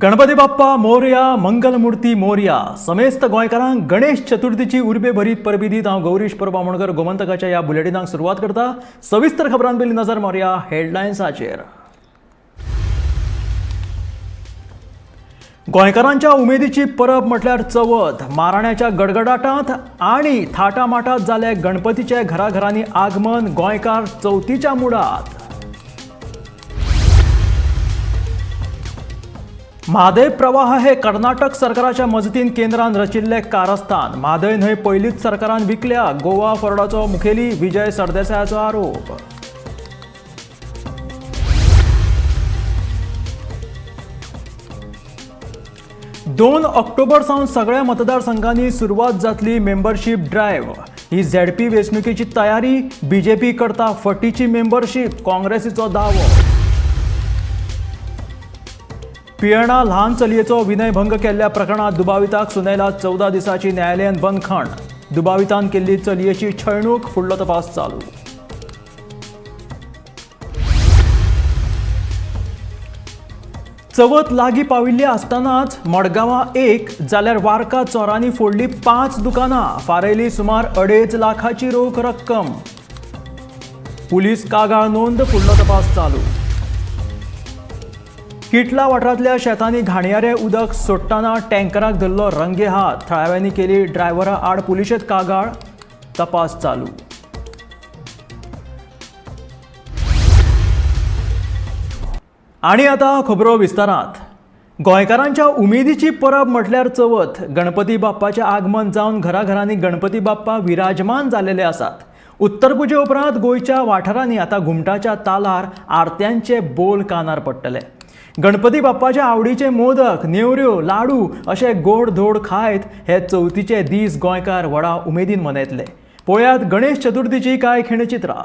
गणपती बाप्पा मोरया, मंगलमूर्ती मोरया. समेस्त गोंयकारांक गणेश चतुर्थीची उर्बे भरीत परबिदीत हांव गौरीश परबामणकर गोमंतकाच्या ह्या बुलेटिनाक सुरवात करता. सविस्तर खबरां पयली नजर मारया हेडलायन्साचेर. गोंयकारांच्या उमेदीची परब म्हटल्यार चवथ. माराण्याच्या गडगडाटांत आनी थाटामाटात जाले गणपतीचे घराघरांनी आगमन. गोंयकार चवथीच्या मुडात. म्हादय प्रवाह हे कर्नाटक सरकाराच्या मजतीन केंद्रान रचिल्ले कारस्थान. म्हादय न्हंय पयलींच सरकारान विकल्या. गोवा फोर्डाचो मुखेली विजय सरदेसायाचो आरोप. दोन ऑक्टोबर सावन सगळ्या मतदारसंघांनी सुरवात जातली मेंबरशीप ड्रायव्ह. ही झेडपी वेंचणुकेची तयारी. बीजेपी करता फटीची मेंबरशीप. काँग्रेसीचो दावो. पियणा ल्हान चलयेचो विनयभंग केल्ल्या प्रकरणात दुबाविताक सुनयला 14 दिसांची न्यायालयान बंदखण. दुबावितान केल्ली चलयेची छळणूक. फुडलो तपास चालू. चवथ लागीं पाविल्ली आसतनाच मडगांवां 1 जाल्यार वार्का चोरांनी फोडली 5 दुकानां. फारयली सुमार 2.5 लाखाची रोख रक्कम. पुलीस कागाळ नोंद. फुडलो तपास चालू. किटला वाठारांतल्या शेतांनी घाणयारें उदक सोडटाना टँकराक धरलो रंगे हात. थळाव्यांनी केली ड्रायव्हरा आड पुलिशेंत कागाळ. तपास चालू. आनी आतां खबरो विस्तारांत. गोंयकारांच्या उमेदीची परब म्हटल्यार चवथ. गणपती बाप्पाचें आगमन जावन घराघरांनी गणपती बाप्पा विराजमान जाल्ले आसात. उत्तर पुजे उपरांत गोंयच्या वाठारांनी आतां घुमटाच्या तालार आरत्यांचे बोल कानार पडटले. गणपती बाप्पाच्या आवडीचे मोदक, नेवऱ्यो, लाडू अशे गोड धोड खायत हे चवथीचे दीस गोंयकार व्हडा उमेदीन मनयतले. पळयात गणेश चतुर्थीची कांय खिणचित्रां.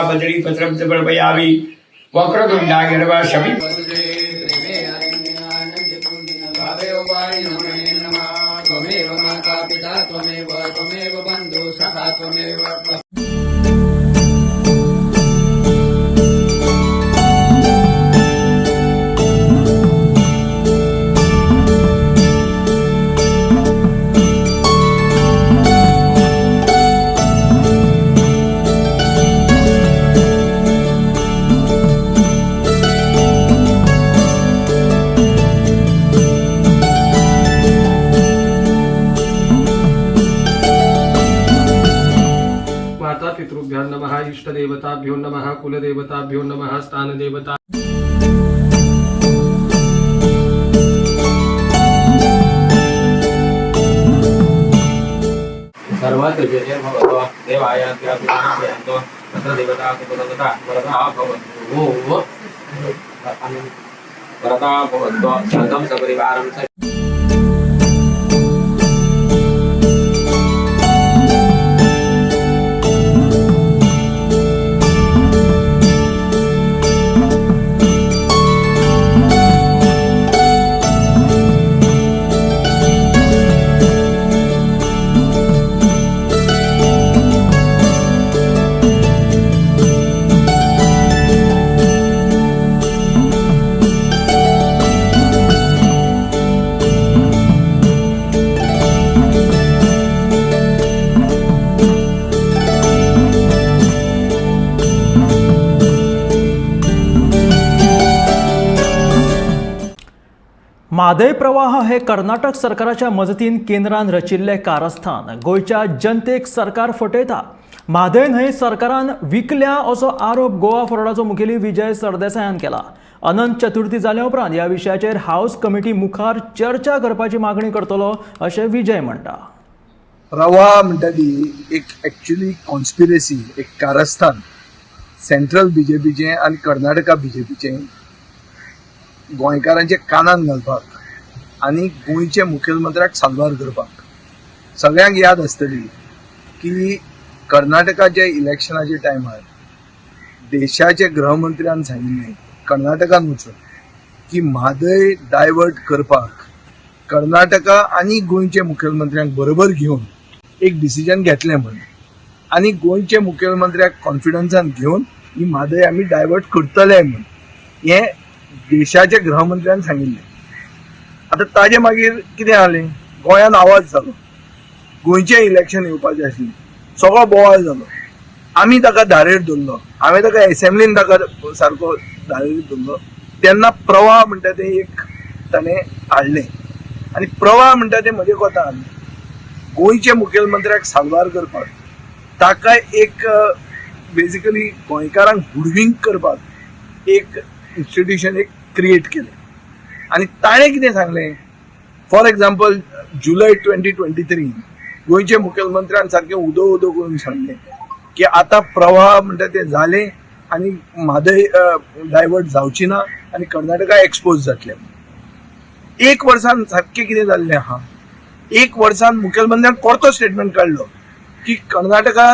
बजरी पत्रम बड़बयावी वक्रतुंडा गिरवा शमी त्वमेव माता पिता त्वमेव बंधु सखा त्वमेव. पितृभ्यो नमः. इष्टदेवताभ्यो नमः. कुलदेवताभ्यो नमः. स्थानदेवता सर्वद्विजय भवतो देवाय त्यागो तत्र देवता कुलदेवता वरदा भवतु वरदा भवतु शान्तं सपरिवारं म्हादय प्रवाह हे कर्नाटक सरकाराच्या मजतीन केंद्रान रचिल्ले कारस्थान गोयच्या जनतेक सरकार फटयता. म्हादय न्हंय सरकारान विकल्या असो आरोप गोवा फोरडाचो मुखेली विजय सरदेसायान केला. अनंत चतुर्थी जाल्या उपरांत ह्या विशयाचेर हाऊस कमिटी मुखार चर्चा करपाची मागणी करतलो अशें विजय म्हणटा. प्रवाह म्हणटा ती एक एक्चुअली कॉन्स्पिरसी, एक कारस्थान सेंट्रल बीजेपीचें आनी कर्नाटका बीजेपीचें गोंयकारांचे कानान घालपाक आनी गोंयचे मुखेलमंत्र्याक साल्वार करपाक. सगळ्यांक याद आसतली की कर्नाटकाच्या इलेक्शनाच्या टायमार देशाचे गृहमंत्र्यान सांगिल्लें कर्नाटकान वचून की म्हादय डायवर्ट करपाक कर्नाटका आनी गोंयचे मुखेलमंत्र्यांक बरोबर घेवन एक डिसिजन घेतलें म्हण. आनी गोंयचे मुखेलमंत्र्याक कॉन्फिडन्सान घेवन ही म्हादय आमी डायवर्ट करतले म्हण हें देशाच्या गृहमंत्र्यान सांगिल्लें. आतां ताजे मागीर कितें जालें, गोंयान आवाज जालो, गोंयचें इलेक्शन येवपाचें आसलें, सगळो बोवाळ जालो. आमी ताका धारेर धरलो, हांवें ताका एसेंब्लीन ताका सारको धारेर धरलो. तेन्ना प्रवाह म्हणटा तें एक ताणें हाडलें आनी प्रवाह म्हणटा तें म्हजे कोतान गोंयचे मुखेलमंत्र्याक साल्वार करपाक, ताका एक बेजिकली गोंयकारांक हुडवींक करपाक एक इन्स्टिट्यूशन एक क्रिएट केलें. आनी ताणें कितें सांगलें, फॉर एक्झाम्पल जुलय 2023 गोंयचे मुखेलमंत्र्यान सारकें उदो उदो करून सांगलें की आतां प्रवाह म्हणटा तें जालें आनी म्हादय डायवर्ट जावची ना आनी कर्नाटका एक्सपोज जातलें. एक वर्सान सारकें कितें जाल्लें आहा, एक वर्सान मुखेलमंत्र्यान परतो स्टेटमेंट काडलो की कर्नाटका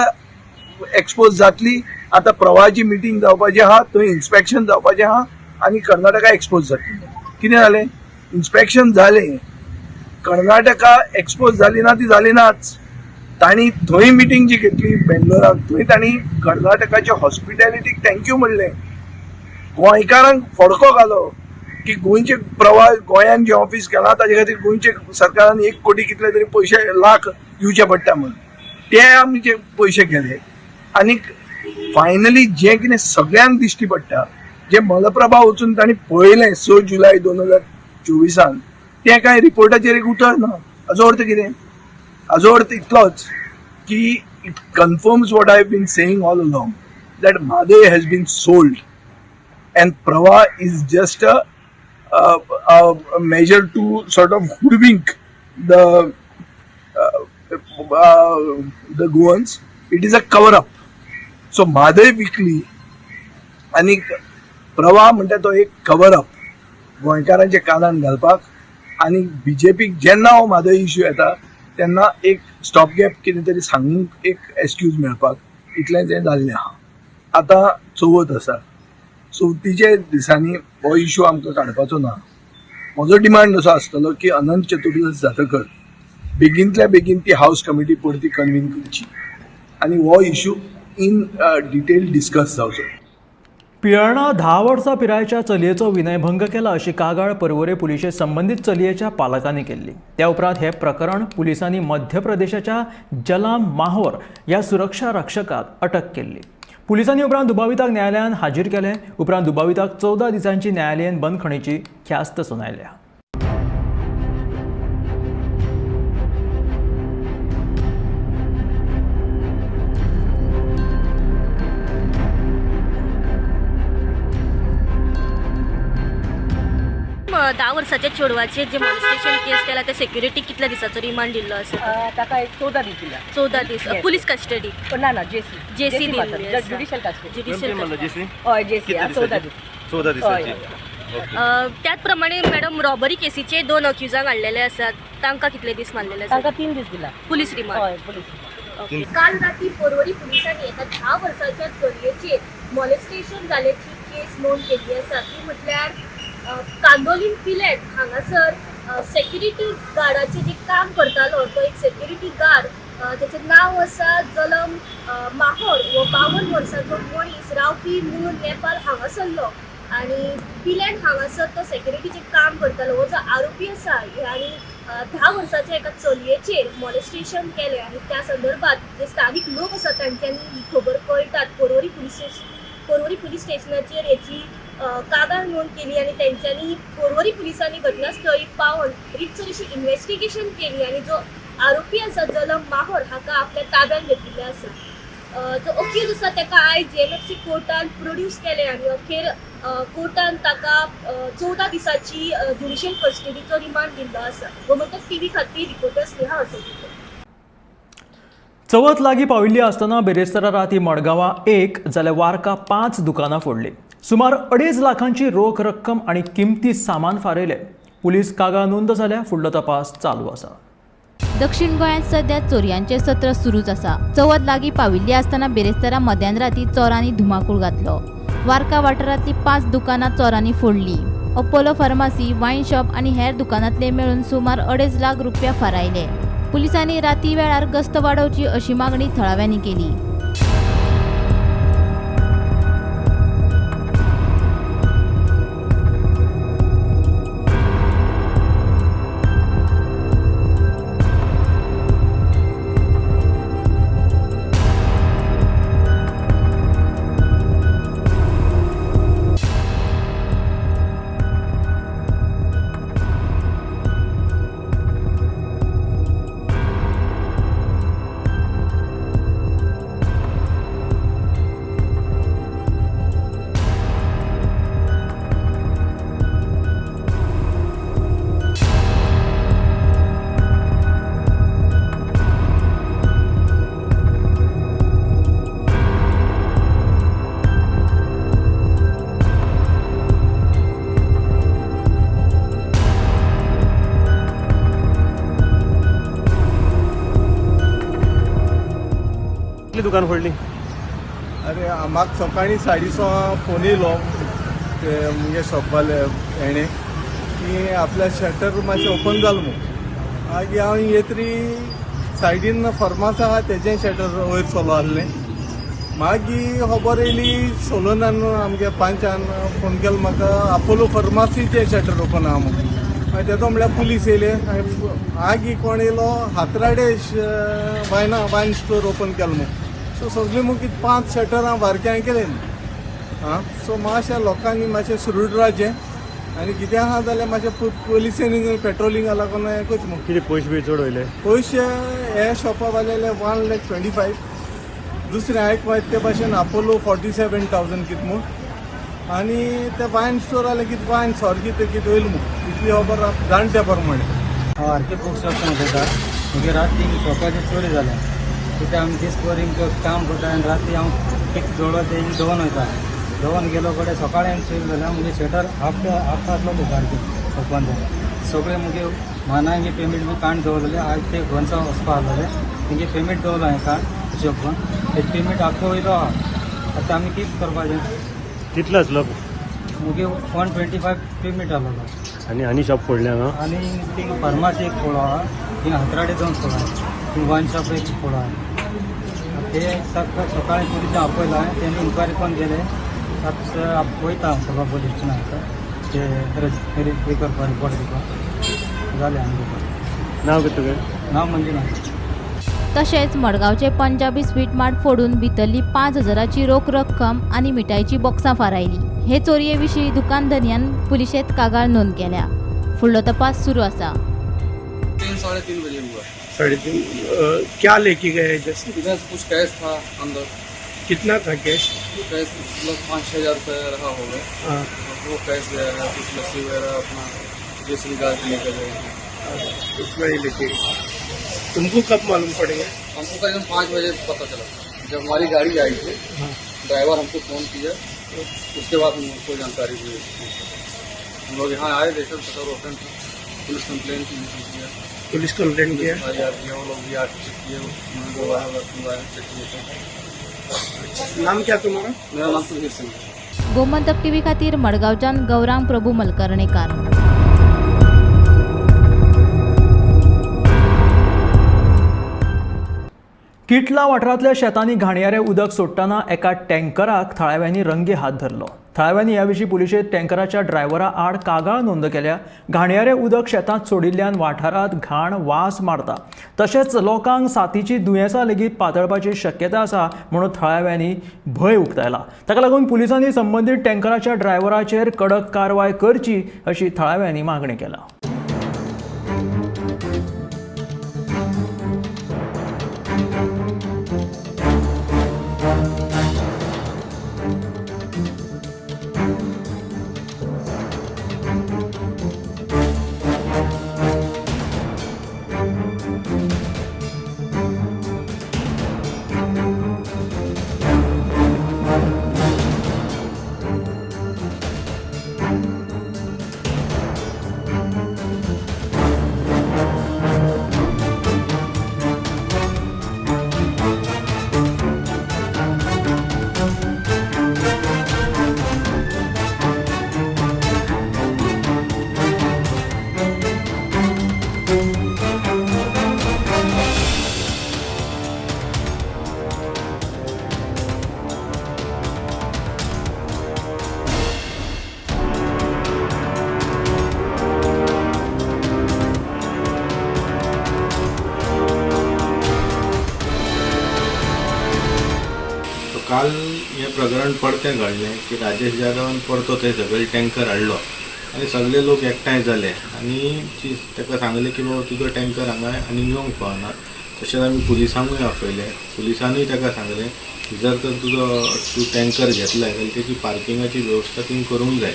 एक्सपोज जातली, आतां प्रवाहाची मिटींग जावपाची आहा, थंय इन्स्पेक्शन जावपाचें आहा आनी कर्नाटका एक्सपोज जातली. कितें जालें, इन्स्पेक्शन जालें, कर्नाटका एक्सपोज जाली ना ती जाली नाच. तांणी थंय मिटींग जी घेतली बेंगलोराक, थंय तांणी कर्नाटकाच्या हॉस्पिटॅलिटीक थँक्यू म्हणलें, गोंयकारांक फडको घालो की गोंयचे प्रवाह गोंयान जें ऑफीस केलां ताजे खातीर गोंयचे सरकारान 1 कोटी कितले तरी पयशे लाख दिवचे पडटा म्हण ते आमचे पयशे गेले. आनी फायनली जें कितें सगळ्यांक दिश्टी पडटा, जें मलप्रभा वचून तांणी पळयलें 6 जुलय 2024 तें कांय रिपोर्टाचेर एक उतर ना. हाजो अर्थ कितें, हाजो अर्थ इतलोच की it confirms what I have been saying all along that Mhadei has been sold and Pravah is just a measure to sort of hoodwink the Goans. It is a cover up. So Mhadei विकली आनी प्रवाह म्हणटा तो एक कवर अप गोंयकारांचे कानान घालपाक. आनी बीजेपीक जेन्ना हो म्हादय इश्यू येता तेन्ना एक स्टॉप गॅप कितें तरी सांगूंक एक एक्सक्यूज मेळपाक इतलें तें जाल्लें आहा. आतां चवथ आसा, चवथीच्या दिसांनी हो इश्यू आमकां काडपाचो ना. म्हजो डिमांड असो आसतलो की अनंत चतुर्थी जातकर बेगींतल्या बेगीन ती हाऊस कमिटी परती कन्वीन करची आनी हो इश्यू इन डिटेल डिस्कस जावचो. पियळणा 10 वर्सां पिरायेच्या चलयेचो विनयभंग केला अशी कागाळ पर्वरे पुलिशे संबंधित चलयेच्या पालकांनी केल्ली. त्या उपरांत हे प्रकरण पुलिसांनी मध्य प्रदेशाच्या जलाम माहोर ह्या सुरक्षा रक्षकाक अटक केल्ली. पुलिसांनी उपरांत दुबाविताक न्यायालयान हाजीर केले. उपरांत दुबाविताक 14 दिसांची न्यायालयीन बंदखणीची ख्यास्त सुनायल्या. मग 10 वर्साच्या चेडवाचे जे मॉलेस्टेशन केस केला ते सेक्युरिटी कितल्या दिसाचो रिमांड दिल्लो आसा? ताका एक 14 दीस दिला. 14 दीस पुलीस कस्टडी ना ना जेसी ज्युडिशियल कस्टडी. हय जेसी 14 दीस. त्याच प्रमाणे मॅडम रॉबरी केसीचे 2 अक्युजांक हाडलेले आसात, तांकां कितले दीस मारलेले आसात? तांकां 3 दीस दिला पुलीस रिमांड. हय पुलीस. काल रात्री पर्वरी पोलिसांनी एका 10 वर्साच्या चलयेचेर मॉलेस्टेशन जाल्याची केस नोंद केली आसा. ती म्हटल्यार कांदोलीम पिलेट हांगासर सेक्युरिटी गार्डाचे जे काम करतालो तो एक सेक्युरिटी गार्ड, त्याचें नांव आसा जलम माहोर, हो 52 वर्सांचो मनीस रावपी मूळ नेपाळ हांगासरलो आनी पिलेट हांगासर तो सेक्युरिटीचें काम करतालो. हो जो आरोपी आसा आनी 10 वर्साच्या एका चलयेचेर मॉलेस्टेशन केलें आनी त्या संदर्भात जे स्थानिक लोक आसात तांच्यांनी ही खबर कळटात पर्वरी पोरवरी पोलीस स्टेशनाचेर याची कागाळ नोंद केली आणि त्यांच्यानी पोरवरी पोलिसांनी घटनास्थळी पावन रितसर अशी इन्व्हेस्टिगेशन केली आणि जो आरोपी आसा जलम माहोर हाका आपल्या ताब्यात घेतिल्ले आसा। जो अक्यूज आसा ताका आयज JMFC कोर्टान प्रोड्यूस केले आणि अखेर कोर्टान ताका 14 दिसाची ज्युडिशियल कस्टडीचो रिमांड दिल्लो आसा। गोमंतक TV खातीर रिपोर्टर स्नेहा असोगीकर। चवथ लागीं पाविल्ली आसतना बेरेस्तारा राती मडगांवां 1 जाल्यार वार्का 5 दुकानां फोडली। सुमार 2.5 लाखांची रोख रक्कम आणि किमती सामान फारयले। पुलीस कागाळ नोंद जाल्या, फुडलो तपास चालू आसा। दक्षिण गोंयांत सध्या चोरयांचे सत्र सुरूच आसा। चवथ लागीं पाविल्ली आसतना बेरेस्तारा मध्यान राती चोरांनी धुमाकूळ घातलो। वार्का वाठारांतली 5 दुकानां चोरांनी फोडली। अपोलो फार्मासी, वायन शॉप आणि हेर दुकानांतले मेळून सुमार 2.5 लाख रुपया फारायले। पुलिसांनी राती वेळार गस्त वाडोवची अशी मागणी थळाव्यांनी केली। दुकान फोडली? अरे म्हाका सकाळी 6:30 फोन येयलो ते मुगे शॉपवाले हेणे की आपल्या शटर मातशें ओपन जालें म्हणून। मागीर हांव येतरी सायडीन फर्मास आहा तेजें शटर वयर चलो आहलें। मागीर खबर येयली सोलोनान आमगे पांचान फोन केलो म्हाका अपोलो फार्मासीचें शटर ओपन आहा म्हणून। मागीर तेदो म्हळ्यार पुलीस येयले। मागीर कोण येयलो हातराडे वायन स्टोर ओपन केलो म्हणून। सो सगळीं मुगी 5 शटरां बारक्यां केले आं। सो मातशें लोकांनी मातशें सुरूड रावचें आनी कितें आहा जाल्यार मातशें पुलिसेनी पेट्रोलिंगा लागून एकूच म्हणून। कितें पयशे बी चड वयले? पयशे हे शॉपा वाल्याले 1,25,000। दुसरें आयकपा ते भाशेन अपोलो 47,000 कितें म्हूण आनी ते वायन स्टोर जाल्यार कितें वायन सोर कितें वयलें म्हणून इतली खबर जाणटे प्रमाणे। हांव आरके बूक शॉपान उलयतां। म्हगे राती शॉपाची चोरी जाल्या कित्याक आमी दीस बोरींग काम करता आनी राती हांव फिक्स दवरलो ते दवन वयता। दवन गेलो कडेन सकाळी हांवें चोरी जाल्यार मुगे शटर हाफ आसलो तो सारकें ओपन जालें। सगळे मुगे मानांगे पेमेंट बी काण दवरलेले। आज ते घोंचा वचपा आसलेले तेंगे पेमेंट दवरलो हांवें काण शॉपान। ते पेमेंट आख्खो वयलो आहा। आतां आमी कितें करपाचें? कितलो आसलो? मुगे 125 पेमेंट आसलो। आनी शॉप फोडले हांगा? आनी ती फार्मासी एक फोडो आहा, थिंग हातराडे जावन फोडो आहा, थिंग वायन शॉप एक फोडो आहा। ते सकाळी पुलिसांक आपयलो हांवें। तेणी इन्क्वायरी कोन्न गेले। वयता सगळो पोलीस स्टेशनाक ते हे करपा रिपोर्ट दिवपाक जालें आमी। नांव कितें तुगें? नांव मंजुनाथ। तशेंच मडगांवचे पंजाबी स्वीट मार्ट फोडून भितरली 5,000ची रोख रक्कम आणि मिठाईची बॉक्सां फारायली। हे चोरये विशीं दुकानदारान पुलिशेंत कागाळ नोंद केल्या। फुडलो तपास सुरू आसा। 3-3:30 बजे हुआ। 3:30। क्या लेके गए जैसे? इधर कुछ कैश था अंदर। कितना था कैश? कैश मतलब 5-6 हज़ार रुपये रहा होगा। हाँ। वो कैश वगैरह कुछ लस्सी वगैरह अपना देसी गाज लेकर गए। उतना ही लेके गए। तुमको कब मालूम पड़ेगा? हमको करीबन 5 बजे पता चला जब हमारी गाड़ी आई थी। ड्राइवर हमको फ़ोन किया, उसके बाद हमको जानकारी हुई। हम लोग यहाँ आए, देखा शटर ओपन था। पुलिस कंप्लेंट किया। पुलिस कंप्लेंट किया? वो लोग भी आके चेक किए। चेक किए। नाम क्या तुम्हारा? मेरा नाम सुधीर सिंह। गोमंतक TV खातीर मडगांवच्यान गौरांग प्रभू मलकर्णेकार। किटला वाठारांतल्या शेतांनी घाणयारें उदक सोडटाना एका टँकराक थळाव्यांनी रंगे हात धरलो। थळाव्यांनी याविशीं पुलिशेंत टँकराच्या ड्रायव्हरा आड कागाळ नोंद केल्या. घाणयारें उदक शेतांत सोडिल्ल्यान वाठारांत घाण वास मारता. तशेंच लोकांक साथीची दुयेंसां लेगीत पातळपाची शक्यता आसा म्हणून थळाव्यांनी भंय उक्तायला. ताका लागून पुलिसांनी संबंदीत टँकराच्या ड्रायव्हराचेर कडक कारवाय करची अशी थळाव्यांनी मागणी केला. काल हे प्रकरण परतें घडलें की राजेश जाधवान परतो थंय सगळे टँकर हाडलो आनी सगळे लोक एकठांय जाले आनी ताका सांगलें की बाबा तुजो टँकर हांगा आनी येवंक पावना. तशेंच आमी पुलिसांकूय आपयलें. पुलिसांनीय ताका सांगलें की जर तर तूं टँकर घेतलाय जाल्यार तेची पार्किंगाची वेवस्था तुवें करूंक जाय.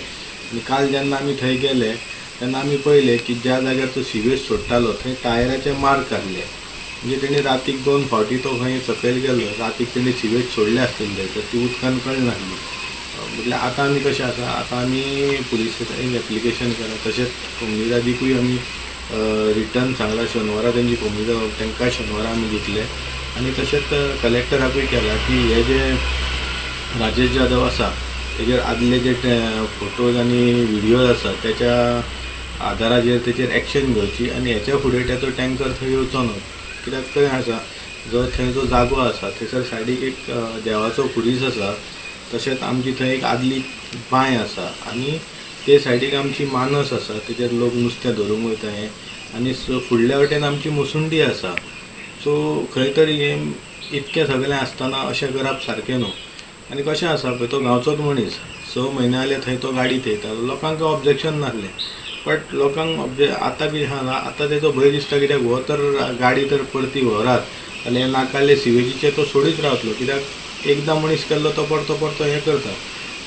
आनी काल जेन्ना आमी थंय गेले तेन्ना आमी पळयलें की ज्या जाग्यार तो सिवेज सोडटालो थंय टायराचे मार्क आसले. म्हणजे तेणी रातीक 2 फावटी तो खंय सकयल गेलो. रातीक तेणी सिवेज सोडले आसतले तर ती उदकान कळनासली. म्हटल्यार आतां आमी कशें आसा, आतां आमी पुलिसांक एप्लिकेशन केलां. तशेंच कोमुनिदादीकूय आमी रिटर्न सांगलां शेनवारा तेंची कोमुनिदाद तांकां शेनवारा आमी दितले. आनी तशेंच कलेक्टराकूय केलां की हे जे राजेश जाधव आसा तेजेर आदले जे फोटोज आनी व्हिडियोज आसा त्याच्या आदाराचेर तेचेर एक्शन घेवची आनी हेच्या फुडें तेचो टँकर थंय येवचो ना. कित्याक थंय आसा थंय जो जागो आसा थंयसर सायडीक एक देवाचो खुरीस आसा. तशेंच आमची थंय एक आदली बांय आसा आनी ते सायडीक आमची मानस आसा तेचेर लोक नुस्तें धरूंक वयता हें. आनी फुडल्या वटेन आमची मुसुंडी आसा. सो खंय तरी हें इतकें सगळें आसतना अशें करप सारकें न्हू. आनी कशें आसा पळय तो गांवचोच मनीस 6 म्हयने जाले थंय तो गाडी थेयतालो. लोकांक ऑब्जेक्शन नासलें. बट लोकांक आतां कितें आसा ना, आतां तेचो भंय दिसता कित्याक हो तर गाडी तर परती व्हरात जाल्यार नाकाल्ले सिवेजीचे तो सोडीत रावतलो. कित्याक एकदां मनीस केल्लो तो परतो हें करता.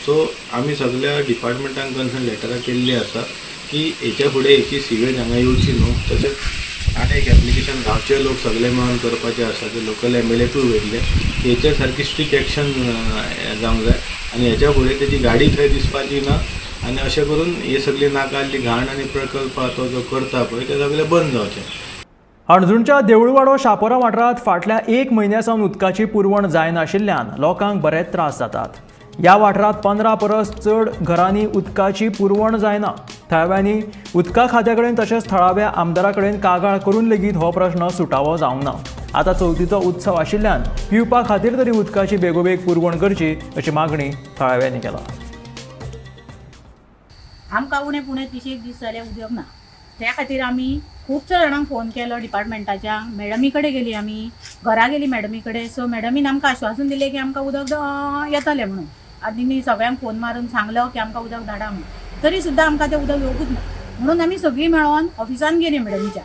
सो आमी सगळ्या डिपार्टमेंटांक कन्सर्न लेटरां केल्लीं आसा की हेच्या फुडें हेची सिवेज हांगा येवची न्हू. तशेंच आनी एक एप्लिकेशन गांवचे लोक सगळे मेळून करपाचें आसा. ते लोकल MLAकूय वयतले की हेचेर सारकी स्ट्रिक्ट एक्शन जावंक जाय आनी हेच्या फुडें तेची गाडी थंय दिसपाची ना. आनी अशें करून हे सगळी नाकाल्ली घाण आनी प्रकल्प तो जो करता पळय ते सगळे बंद जावचे. अणजुणच्या देवळवाडो शापोरा वाठारांत फाटल्या 1 म्हयन्या सावन उदकाची पुरवण जायनाशिल्ल्यान लोकांक बरेच त्रास जातात. ह्या वाठारांत 15 परस चड घरांनी उदकाची पुरवण जायना. थळाव्यांनी उदका खात्या कडेन तशेंच थळाव्या आमदारा कडेन कागाळ करून लेगीत हो प्रश्न सुटावो जावंक ना. आतां चवथीचो उत्सव आशिल्ल्यान पिवपा खातीर तरी उदकाची बेगोबेग पुरवण करची अशी मागणी थळाव्यांनी केला. आमकां उणें पुणें 30 दीस जाले उदक ना. त्या खातीर आमी खुबश्या जाणांक फोन केलो डिपार्टमेंटाच्या. मॅडमी कडेन गेली आमी, घरा गेली मॅडमी कडेन. सो मॅडमीन आमकां आश्वासन दिलें की आमकां उदक येतलें म्हणून. आनी सगळ्यांक फोन मारून सांगलो की आमकां उदक धाडा म्हणून. तरी सुद्दां आमकां तें उदक येवंकूच ना. म्हणून आमी सगळीं मेळोन ऑफिसान गेली मॅडमीच्या.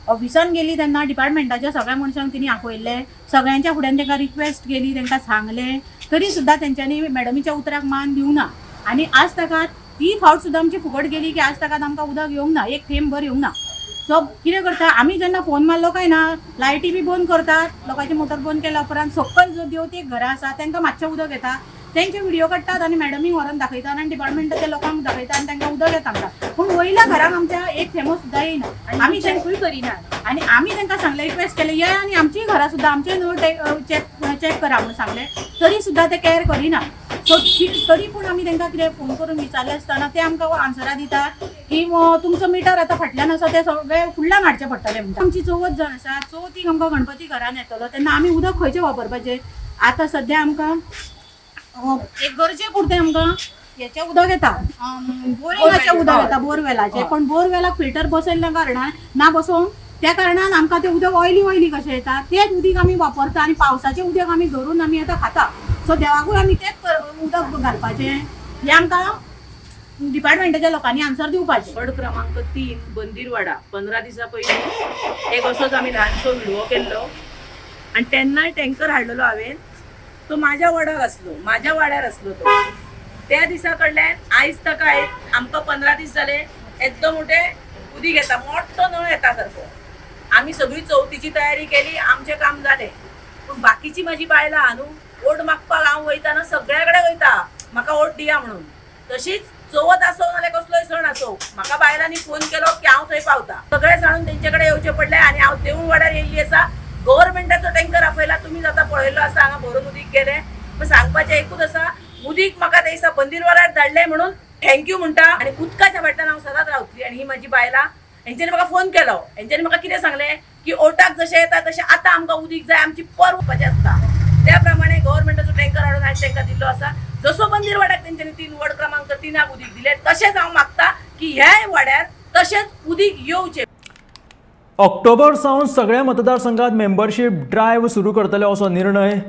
ऑफिसान गेली तेन्ना डिपार्टमेंटाच्या सगळ्या मनशांक तिणी आपयले. सगळ्यांच्या फुड्यान तांकां रिक्वेस्ट केली, तांकां सांगलें. तरी सुद्दां तेंच्यांनी मॅडमीच्या उतराक मान दिवं ना. आनी आज ताका ती फावट सुद्दां आमची फुकट गेली की आज ताका आमकां उदक येवंक ना, एक थेंब भर येवंक ना. सो कितें करता आमी जेन्ना फोन मारलो काय ना, लायटी बी बंद करतात. लोकांची मोटर बंद केल्या उपरांत सकयल जो देवतेक घरां आसा तांकां मातशें उदक येता. तेंचे व्हिडिओ काडटात आनी मॅडमीक व्हरून दाखयतात आनी डिपार्टमेंटाच्या लोकांक दाखयतात आनी तांकां उदक येता आमकां. पूण वयल्या घरांक आमच्या एक थेंबो सुद्दां येयना. आमी तेंकूय करिनात. आनी आमी तांकां सांगलें, रिक्वेस्ट केलें ये आनी आमचीय घरां सुद्दां आमचें नळ चॅक करा म्हणून सांगलें. तरी सुद्दां ते कॅर करिना. सो तरी पूण आमी तांकां कितें फोन करून विचारलें आसतना ते आमकां आन्सरां दितात की तुमचो मिटर आतां फाटल्यान आसा तें सगळें फुडल्यान हाडचें पडटलें म्हणटा. आमची चवथ जावन आसा. चवथीक आमकां गणपती घरान येतलो तेन्ना आमी उदक खंयचें वापरपाचें. आतां सद्या आमकां एक गरजे पुरतें आमकां याचे उदक येता बोरिंगाचे उदक येता बोरवेलाचे, पण बोरवेलाक फिल्टर बसयल्ल्या कारणान ना बसोवंक त्या कारणान आमकां ते उदक ऑयली कशें येता तेच उदीक आमी वापरता आनी पावसाचें उदक आमी धरून आमी आतां खाता. सो देवाकूय आमी तेच उदक घालपाचें हें आमकां डिपार्टमेंटाच्या लोकांनी आन्सर दिवपाचें. वॉर्ड क्रमांक 3 बंदीरवाडा 15 दिसां पयलीं एक असोच आमी ल्हानसो व्हिडिओ केल्लो आनी तेन्नाय टँकर हाडलेलो हांवें. तो म्हाज्या वॉर्डाक आसलो, म्हाज्या वाड्यार आसलो तो. त्या दिसा कडल्यान आयज ताका आमकां 15 दीस जाले एकदम मोठे उदीक येता, मोठो नळ येता सारको. आमी सगळी चवथीची तयारी केली, आमचें काम जालें. पूण बाकीची म्हाजी बायलां आहा न्हू, ओट मागपाक हांव वयताना सगळ्या कडेन वयता म्हाका ओट दिया म्हणून. तशीच चवथ आसो नाल्यार कसलोय सण आसो म्हाका बायलांनी फोन केलो की हांव थंय पावता. सगळें जाणून तेंचे कडेन येवचें पडलें आनी हांव देवूळ वाड्यार येयल्ली आसा. गव्हर्मेंटाचो टँकर आपयला, तुमी जाता पळयल्लो आसा, हांगा भरून उदीक गेलें. पण सांगपाचें एकूच आसा, उदीक म्हाका ते दिसा बंदीरवाड्यार धाडलें म्हणून थँक्यू म्हणटा. आनी उदकाच्या फाटल्यान हांव सदांच रावतली. आनी ही म्हाजी बायलां, हेंच्यांनी म्हाका फोन केलो, हेंच्यांनी म्हाका कितें सांगलें की ओटाक जशें येता तशें आतां आमकां उदीक जाय, आमची पर वचपाचें आसता. त्या प्रमाणे गव्हर्मेंटाचो टँकर हाडून आयज तांकां दिल्लो आसा. जसो बंदीरवाड्याक तेंच्यांनी 3 वॉर्ड क्रमांक 3 उदीक दिलें, तशेंच हांव मागता की ह्याय वाड्यार तशेंच उदीक येवचें. ऑक्टोबर सावन सगळ्या मतदारसंघात मेंबरशीप ड्रायव्ह सुरू करतले असो निर्णय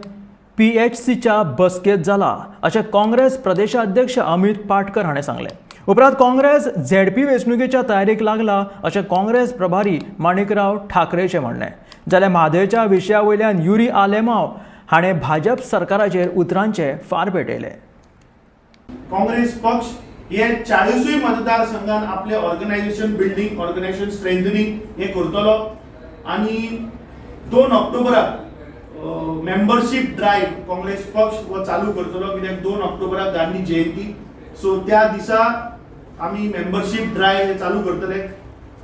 PHCच्या बसकेत जाला अशें काँग्रेस प्रदेशाध्यक्ष अमित पाटकर हाणें सांगलें. उपरांत काँग्रेस ZP वेंचणुकेच्या तयारीक लागला अशें काँग्रेस प्रभारी माणिकराव ठाकरेचें म्हणलें. जाल्यार म्हादयच्या विशया वयल्यान युरी आलेमाव हाणें भाजप सरकाराचेर उतरांचे फार पेटयले. काँग्रेस पक्ष हे 40 मतदारसंघात आपले ऑर्गनायझेशन बिल्डिंग, ऑर्गनायझेशन स्ट्रेंथनिंग हे करतलो आणि 2 ऑक्टोबराक मेंबरशीप ड्रायव्ह काँग्रेस पक्ष हो चालू करतलो. कित्याक 2 ऑक्टोबराक गांधी जयंती, सो त्या दिसा आमी मेंबरशीप ड्रायव्ह हे चालू करतले.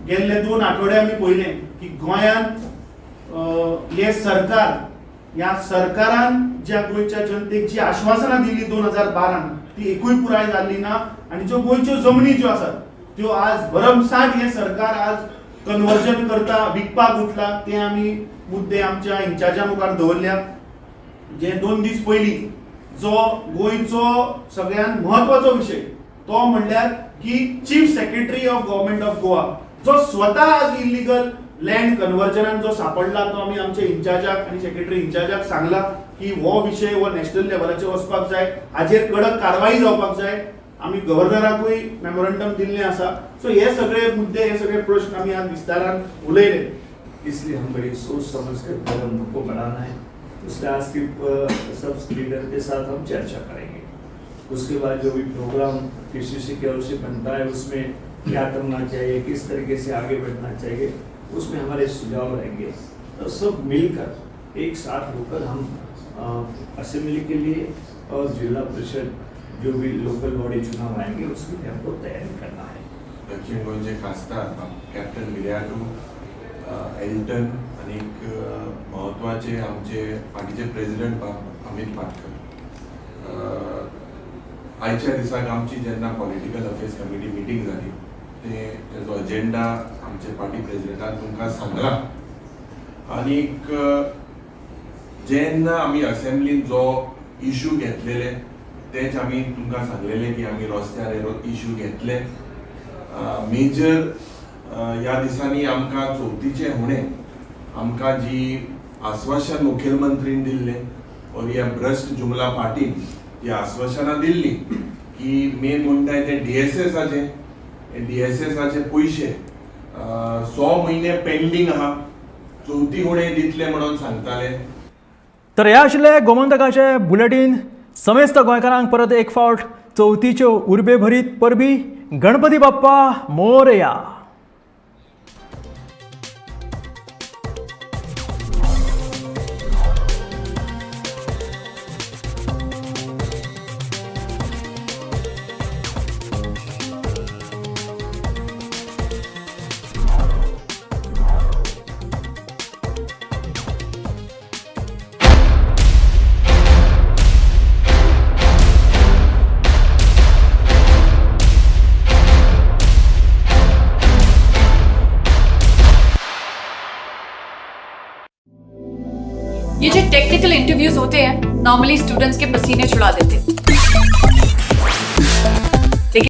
गेल्ले 2 आठवडे आमी पळयलें की गोंयांत हे सरकार, ह्या सरकारान ज्या गोंयच्या जनतेक जी आश्वासनां दिली 2012 ती एकूय पुराय जाल्ली ना. आणि ज्यो गोंयच्यो जमनी ज्यो आसात त्यो आज भरमसाट हे सरकार आज कन्वर्जन करता, विकपाक उठला. ते आमी मुद्दे आमच्या इन्चार्जा मुखार दवरल्या. जे 2 दीस पयलीं जो गोंयचो सगळ्यात म्हत्वाचो विशय तो म्हणल्यार की chief secretary of government of Goa जो स्वता आज इल्लीगल लँड कन्वर्जनान जो सापडला तो आमी आमच्या इन्चार्जाक आनी सेक्रेटरी इन्चार्जाक सांगला की हो विशय हो नॅशनल लेवलाचेर वचपाक जाय, हाजेर कडक कारवाई जावपाक जाय. आमी गव्हर्नराकूय मेमोरंडम दिल्लें आसा. सो हे सगळे मुद्दे, हे सगळे प्रश्न आमी आज विस्तारान उलयले. इसलिए हम बड़ी सोच समझ कर कदम को बढ़ाना है. उसके आज सब लीडर के साथ हम चर्चा करेंगे. उसके बाद जो भी प्रोग्राम PCC की ओर से बनता है उसमें क्या करना चाहिए, किस तरीके से आगे बढ़ना चाहिए, उसमें हमारे सुझाव रहेंगे. तो सब मिलकर एक साथ होकर हम असेंबली के लिए और जिला परिषद जो भी लोकल बॉडी चुनाव आएंगे उसके लिए हमको तैयारी करना है. दक्षिण गोंयचे खासदार कॅप्टन विर्याटू, एल्टन आणि महत्वाचे आमचे पार्टीचे प्रेसिडेंट अमित पाटकर. आयच्या दिसाक आमची जेन्ना पॉलिटिकल अफेअर्स कमिटी मिटींग जाली तेजो अजेंडा आमचे पार्टी प्रेसिडेंटान तुमकां सांगला. आनीक जेन्ना आमी असेंब्लीन जो इश्यू घेतलेले तेच आमी तुमकां सांगलेले की आमी रस्त्यार इश्यू घेतले. मेजर ह्या दिसांनी आमकां चवथीचे हुणे आमकां जी आश्वासन मुखेलमंत्रीन दिल्ले और ह्या भ्रष्ट जुमला पार्टीन जी आश्वासनां दिल्ली की मेन म्हणटाय ते DSSचे पयशे 100 म्हयने पेंडींग आहा, चवथी हुणे दितले म्हणून सांगताले. तर हे आशिल्ले गोमंतकाचे बुलेटीन. समेस्त गोंयकारांक परत एक फावट चवथीच्यो उर्बे भरीत परबी. गणपती बाप्पा मोरया. ये जो टेक्निकल इंटरव्यूज होते हैं नॉर्मली स्टूडेंट्स के पसीने छुड़ा देते हैं.